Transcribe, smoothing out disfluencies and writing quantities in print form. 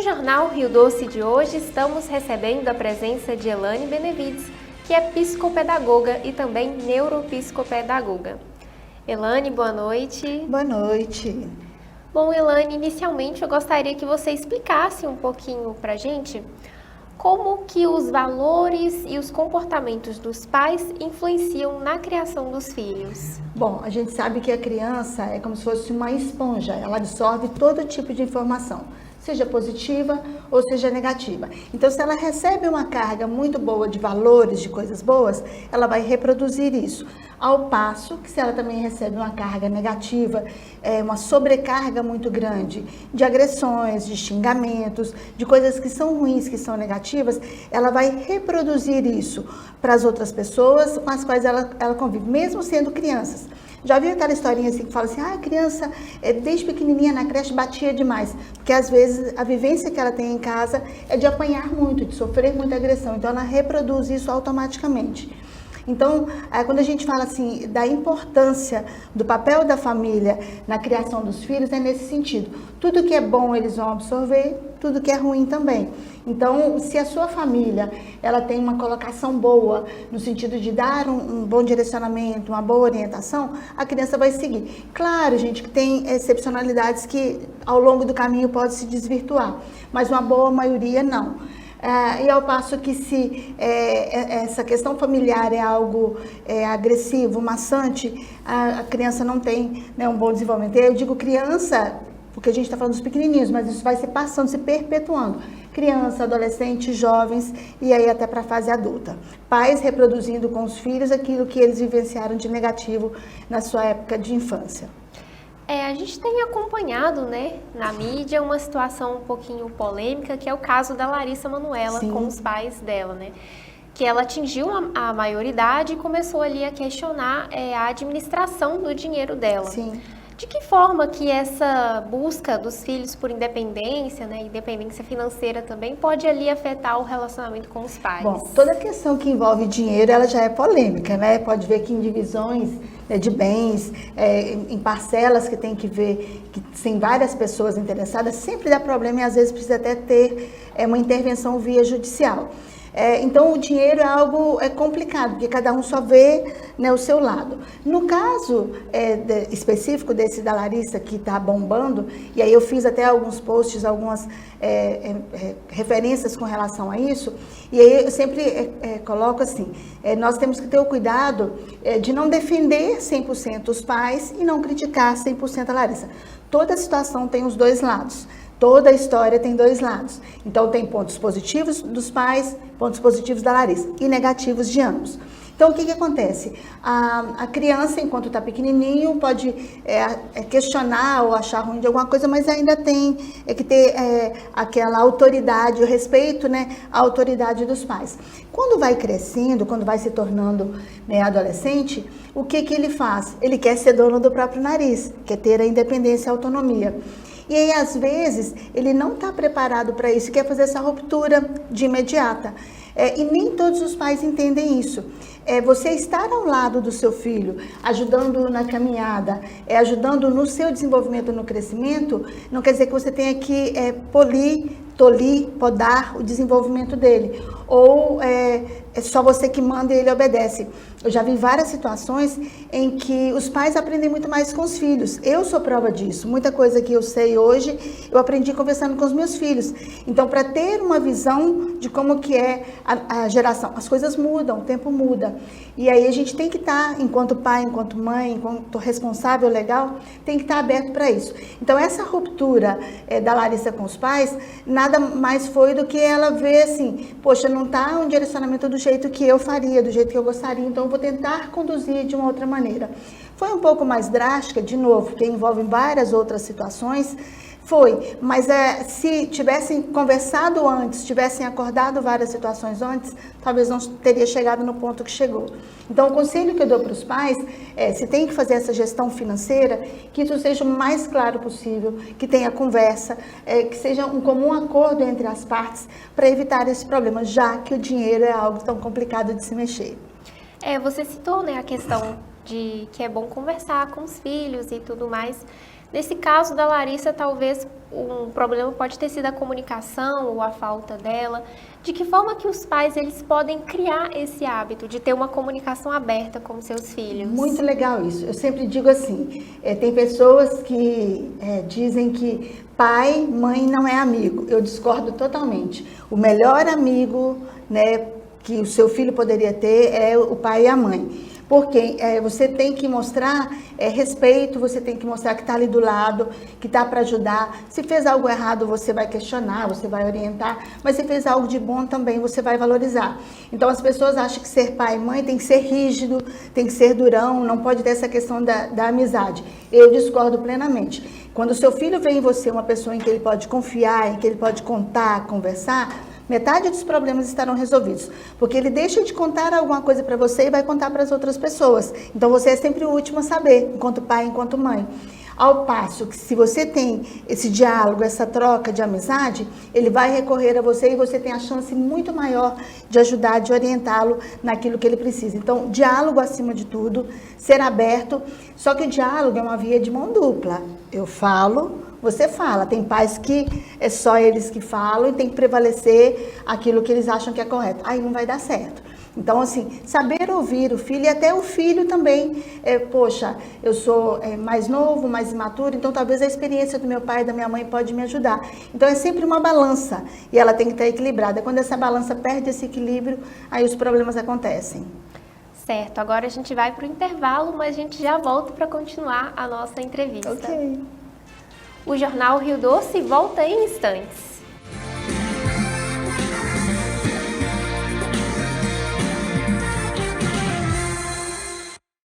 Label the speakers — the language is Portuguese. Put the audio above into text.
Speaker 1: Jornal Rio Doce de hoje estamos recebendo a presença de Elane Benevides, que é psicopedagoga e também neuropsicopedagoga. Elane, boa noite.
Speaker 2: Boa noite.
Speaker 1: Bom, Elane, inicialmente eu gostaria que você explicasse um pouquinho pra gente como que os valores e os comportamentos dos pais influenciam na criação dos filhos.
Speaker 2: Bom, a gente sabe que a criança é como se fosse uma esponja, ela absorve todo tipo de informação, seja positiva ou seja negativa. Então, se ela recebe uma carga muito boa de valores, de coisas boas, ela vai reproduzir isso. Ao passo que se ela também recebe uma carga negativa, uma sobrecarga muito grande de agressões, de xingamentos, de coisas que são ruins, que são negativas, ela vai reproduzir isso para as outras pessoas com as quais ela convive, mesmo sendo crianças. Já viu aquela historinha assim que fala assim, a criança desde pequenininha na creche batia demais, porque às vezes a vivência que ela tem em casa é de apanhar muito, de sofrer muita agressão, então ela reproduz isso automaticamente. Então, quando a gente fala assim da importância do papel da família na criação dos filhos, é nesse sentido. Tudo que é bom eles vão absorver, tudo que é ruim também. Então, se a sua família ela tem uma colocação boa, no sentido de dar um bom direcionamento, uma boa orientação, a criança vai seguir. Claro, gente, que tem excepcionalidades que ao longo do caminho pode se desvirtuar, mas uma boa maioria não. E ao passo que se essa questão familiar é algo agressivo, maçante, a criança não tem, né, um bom desenvolvimento. Eu digo criança, porque a gente está falando dos pequenininhos, mas isso vai se passando, se perpetuando. Criança, adolescente, jovens e aí até para a fase adulta. Pais reproduzindo com os filhos aquilo que eles vivenciaram de negativo na sua época de infância.
Speaker 1: A gente tem acompanhado, né, na mídia uma situação um pouquinho polêmica, que é o caso da Larissa Manoela. Sim. Com os pais dela, né? Que ela atingiu a maioridade e começou ali a questionar a administração do dinheiro dela.
Speaker 2: Sim.
Speaker 1: De que forma que essa busca dos filhos por independência, né, independência financeira também, pode ali afetar o relacionamento com os pais?
Speaker 2: Bom, toda questão que envolve dinheiro, ela já é polêmica, né? Pode ver que em divisões de bens, em parcelas que tem que ver, que tem várias pessoas interessadas, sempre dá problema e às vezes precisa até ter uma intervenção via judicial. Então, o dinheiro é algo complicado, porque cada um só vê, né, o seu lado. No caso específico desse da Larissa, que está bombando, e aí eu fiz até alguns posts, algumas referências com relação a isso, e aí eu sempre coloco assim, nós temos que ter o cuidado de não defender 100% os pais e não criticar 100% a Larissa. Toda situação tem os dois lados. Toda a história tem dois lados. Então, tem pontos positivos dos pais, pontos positivos da Larissa e negativos de ambos. Então, o que acontece? A criança, enquanto está pequenininho, pode questionar ou achar ruim de alguma coisa, mas ainda tem que ter aquela autoridade, o respeito, né, à autoridade dos pais. Quando vai crescendo, quando vai se tornando, né, adolescente, o que ele faz? Ele quer ser dono do próprio nariz, quer ter a independência e a autonomia. E aí, às vezes, ele não está preparado para isso, quer fazer essa ruptura de imediata. E nem todos os pais entendem isso. Você estar ao lado do seu filho, ajudando na caminhada, ajudando no seu desenvolvimento, no crescimento, não quer dizer que você tenha que tolir, podar o desenvolvimento dele. Ou é só você que manda e ele obedece. Eu já vi várias situações em que os pais aprendem muito mais com os filhos. Eu sou prova disso. Muita coisa que eu sei hoje, eu aprendi conversando com os meus filhos. Então, para ter uma visão de como que é a geração, as coisas mudam, o tempo muda. E aí a gente tem que estar, enquanto pai, enquanto mãe, enquanto responsável legal, tem que estar aberto para isso. Então, essa ruptura da Larissa com os pais, nada mais foi do que ela ver assim, poxa, não está um direcionamento do jeito que eu faria, do jeito que eu gostaria, então eu vou tentar conduzir de uma outra maneira. Foi um pouco mais drástica, de novo, porque envolve várias outras situações, foi, mas se tivessem conversado antes, tivessem acordado várias situações antes, talvez não teria chegado no ponto que chegou. Então, o conselho que eu dou para os pais se tem que fazer essa gestão financeira, que isso seja o mais claro possível, que tenha conversa, que seja um comum acordo entre as partes para evitar esse problema, já que o dinheiro é algo tão complicado de se mexer.
Speaker 1: Você citou, né, a questão de que é bom conversar com os filhos e tudo mais. Nesse caso da Larissa, talvez um problema pode ter sido a comunicação ou a falta dela. De que forma que os pais eles podem criar esse hábito de ter uma comunicação aberta com seus filhos?
Speaker 2: Muito legal isso. Eu sempre digo assim, tem pessoas que dizem que pai, mãe não é amigo. Eu discordo totalmente. O melhor amigo, né, que o seu filho poderia ter é o pai e a mãe. Porque você tem que mostrar respeito, você tem que mostrar que está ali do lado, que está para ajudar. Se fez algo errado, você vai questionar, você vai orientar. Mas se fez algo de bom também, você vai valorizar. Então as pessoas acham que ser pai e mãe tem que ser rígido, tem que ser durão, não pode ter essa questão da amizade. Eu discordo plenamente. Quando o seu filho vê em você uma pessoa em que ele pode confiar, em que ele pode contar, conversar, metade dos problemas estarão resolvidos, porque ele deixa de contar alguma coisa para você e vai contar para as outras pessoas. Então você é sempre o último a saber, enquanto pai, enquanto mãe. Ao passo que se você tem esse diálogo, essa troca de amizade, ele vai recorrer a você e você tem a chance muito maior de ajudar, de orientá-lo naquilo que ele precisa. Então, diálogo acima de tudo, ser aberto, só que o diálogo é uma via de mão dupla. Eu falo, você fala. Tem pais que é só eles que falam e tem que prevalecer aquilo que eles acham que é correto. Aí não vai dar certo. Então, assim, saber ouvir o filho e até o filho também. Poxa, eu sou mais novo, mais imaturo, então talvez a experiência do meu pai e da minha mãe pode me ajudar. Então, é sempre uma balança e ela tem que estar equilibrada. Quando essa balança perde esse equilíbrio, aí os problemas acontecem.
Speaker 1: Certo, agora a gente vai para o intervalo, mas a gente já volta para continuar a nossa entrevista.
Speaker 2: Ok.
Speaker 1: O Jornal Rio Doce volta em instantes.